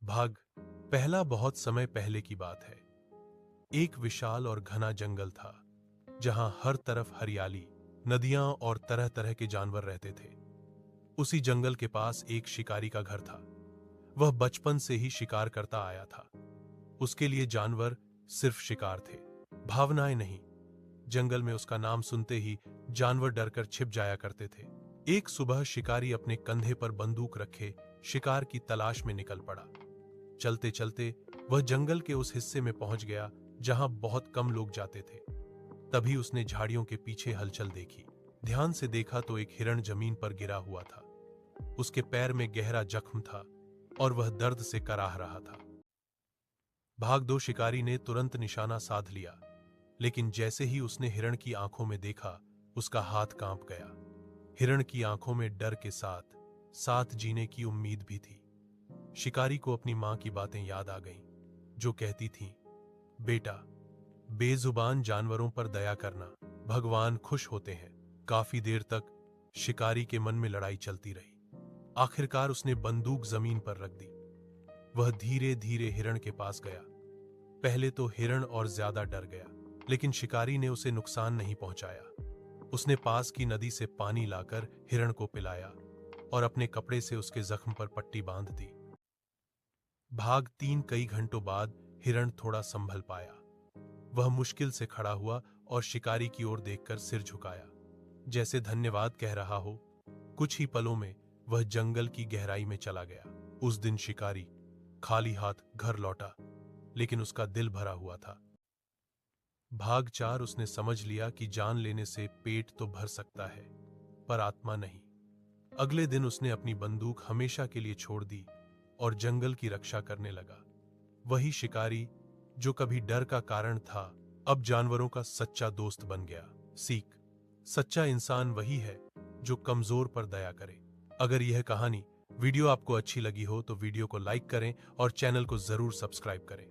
भाग पहला बहुत समय पहले की बात है। एक विशाल और घना जंगल था जहां हर तरफ हरियाली, नदियां और तरह तरह के जानवर रहते थे। उसी जंगल के पास एक शिकारी का घर था। वह बचपन से ही शिकार करता आया था। उसके लिए जानवर सिर्फ शिकार थे, भावनाएं नहीं। जंगल में उसका नाम सुनते ही जानवर डरकर छिप जाया करते थे। एक सुबह शिकारी अपने कंधे पर बंदूक रखे शिकार की तलाश में निकल पड़ा। चलते चलते वह जंगल के उस हिस्से में पहुंच गया जहां बहुत कम लोग जाते थे। तभी उसने झाड़ियों के पीछे हलचल देखी। ध्यान से देखा तो एक हिरण जमीन पर गिरा हुआ था। उसके पैर में गहरा जख्म था और वह दर्द से कराह रहा था। भाग दो शिकारी ने तुरंत निशाना साध लिया, लेकिन जैसे ही उसने हिरण की आंखों में देखा, उसका हाथ कांप गया। हिरण की आंखों में डर के साथ साथ जीने की उम्मीद भी थी। शिकारी को अपनी मां की बातें याद आ गईं, जो कहती थीं, बेटा, बेजुबान जानवरों पर दया करना, भगवान खुश होते हैं। काफी देर तक शिकारी के मन में लड़ाई चलती रही। आखिरकार उसने बंदूक जमीन पर रख दी। वह धीरे धीरे हिरण के पास गया। पहले तो हिरण और ज्यादा डर गया, लेकिन शिकारी ने उसे नुकसान नहीं पहुंचाया। उसने पास की नदी से पानी लाकर हिरण को पिलाया और अपने कपड़े से उसके जख्म पर पट्टी बांध दी। भाग तीन कई घंटों बाद हिरण थोड़ा संभल पाया। वह मुश्किल से खड़ा हुआ और शिकारी की ओर देखकर सिर झुकाया, जैसे धन्यवाद कह रहा हो। कुछ ही पलों में वह जंगल की गहराई में चला गया। उस दिन शिकारी खाली हाथ घर लौटा, लेकिन उसका दिल भरा हुआ था। भाग चार उसने समझ लिया कि जान लेने से पेट तो भर सकता है, पर आत्मा नहीं। अगले दिन उसने अपनी बंदूक हमेशा के लिए छोड़ दी और जंगल की रक्षा करने लगा। वही शिकारी जो कभी डर का कारण था, अब जानवरों का सच्चा दोस्त बन गया। सीख: सच्चा इंसान वही है जो कमजोर पर दया करे। अगर यह कहानी वीडियो आपको अच्छी लगी हो तो वीडियो को लाइक करें और चैनल को जरूर सब्सक्राइब करें।